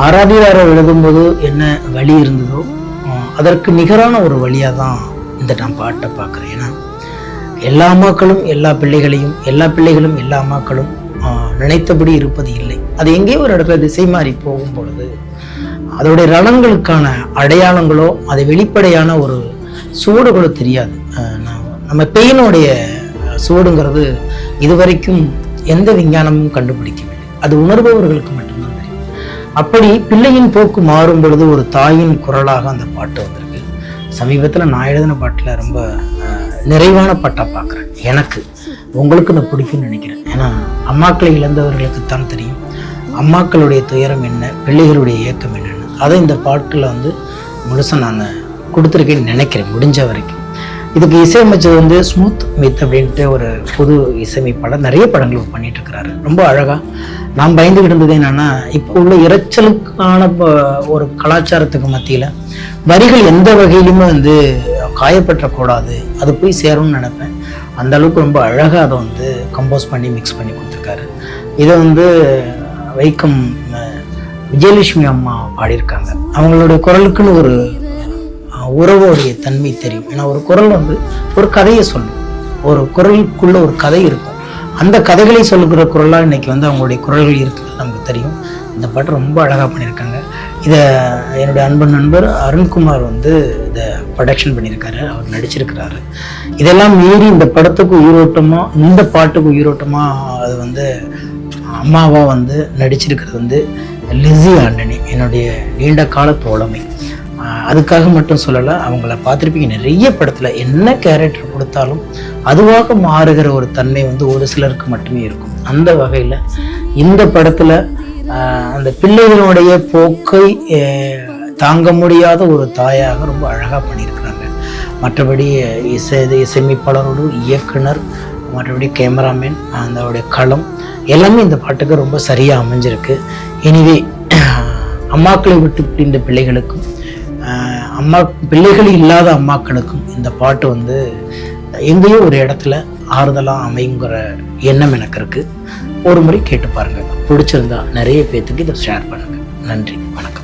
ஆராதியாரை எழுதும்போது என்ன வழி இருந்ததோ அதற்கு நிகரான ஒரு வழியாக தான் இந்த நான் பாட்டை பார்க்குறேன். ஏன்னா எல்லா அம்மாக்களும் எல்லா பிள்ளைகளையும், எல்லா பிள்ளைகளும் எல்லா அம்மாக்களும் நினைத்தபடி இருப்பது இல்லை. அது எங்கேயோ ஒரு இடத்துல திசை மாறி போகும் பொழுது அதோடைய ரணங்களுக்கான அடையாளங்களோ அது வெளிப்படையான ஒரு சுவடுகளோ தெரியாது. நம்ம பெயினுடைய சுவடுங்கிறது இதுவரைக்கும் எந்த விஞ்ஞானமும் கண்டுபிடிக்கவில்லை. அது உணர்பவர்களுக்கு மட்டும்தான் தெரியும். அப்படி பிள்ளையின் போக்கு மாறும் பொழுது ஒரு தாயின் குரலாக அந்த பாட்டு வந்திருக்கு. சமீபத்தில் நான் எழுதின பாட்டில் ரொம்ப நிறைவான பாட்டாக பார்க்குறேன். எனக்கு உங்களுக்கு நான் பிடிக்கும்னு நினைக்கிறேன். ஏன்னா அம்மாக்களை இழந்தவர்களுக்குத்தான் தெரியும் அம்மாக்களுடைய துயரம் என்ன, பிள்ளைகளுடைய இயக்கம் என்னன்னு. அதை இந்த பாட்டில் முழுசாக நான் கொடுத்துருக்கேன்னு நினைக்கிறேன் முடிஞ்ச வரைக்கும். இதுக்கு இசையமைச்சது ஸ்மூத் மித் அப்படின்ட்டு ஒரு புது இசையமைப்பாளர். நிறைய படங்கள் பண்ணிட்டு இருக்கிறாரு. ரொம்ப அழகாக. நான் பயந்துகிட்டு இருந்தது என்னன்னா, இப்போ உள்ள இறைச்சலுக்கான ஒரு கலாச்சாரத்துக்கு மத்தியில் வரிகள் எந்த வகையிலுமே காயப்பற்றக்கூடாது, அது போய் சேரும்னு நினைப்பேன். அந்த அளவுக்கு ரொம்ப அழகாக அதை கம்போஸ் பண்ணி மிக்ஸ் பண்ணி கொடுத்துருக்காரு. இதை வைக்கம் விஜயலட்சுமி அம்மா பாடியிருக்காங்க. அவங்களுடைய குரலுக்குன்னு ஒரு உறவோடைய தன்மை தெரியும். ஏன்னா ஒரு குரல் ஒரு கதையை சொல்லும். ஒரு குரலுக்குள்ள ஒரு கதை இருக்கும். அந்த கதைகளை சொல்லுகிற குரலாக இன்னைக்கு அவங்களுடைய குரல்கள் இருக்குது நமக்கு தெரியும். இந்த பாட்டு ரொம்ப அழகாக பண்ணியிருக்காங்க. இதை என்னுடைய அன்பு நண்பர் அருண்குமார் இதை ப்ரொடக்ஷன் பண்ணியிருக்காரு, அவர் நடிச்சிருக்கிறாரு. இதெல்லாம் மீறி இந்த படத்துக்கு உயிரோட்டமாக, இந்த பாட்டுக்கு உயிரோட்டமாக அது அம்மாவாக நடிச்சிருக்கிறது லிஸி ஆண்டனி, என்னுடைய நீண்ட கால தோழமை. அதுக்காக மட்டும் சொல்லலை, அவங்கள பார்த்துருப்பீங்க நிறைய படத்தில். என்ன கேரக்டர் கொடுத்தாலும் அதுவாக மாறுகிற ஒரு தன்மை ஒரு சிலருக்கு மட்டுமே இருக்கும். அந்த வகையில் இந்த படத்தில் அந்த பிள்ளைகளுடைய போக்கை தாங்க முடியாத ஒரு தாயாக ரொம்ப அழகாக பண்ணியிருக்கிறாங்க. மற்றபடி இசையமைப்பாளரோடு இயக்குனர், மற்றபடி கேமராமேன், அதோடைய களம் எல்லாமே இந்த பாட்டுக்கு ரொம்ப சரியாக அமைஞ்சிருக்கு. எனிவே அம்மாக்களை விட்டு பிரிந்த பிள்ளைகளுக்கும் பிள்ளைகள் இல்லாத அம்மாக்களுக்கும் இந்த பாட்டு எங்கேயோ ஒரு இடத்துல ஆறுதலாக அமைங்கிற எண்ணம் எனக்கு இருக்குது. ஒரு முறை கேட்டு பாருங்கள். பிடிச்சிருந்தா நிறைய பேர்த்துக்கு இதை ஷேர் பண்ணுங்கள். நன்றி, வணக்கம்.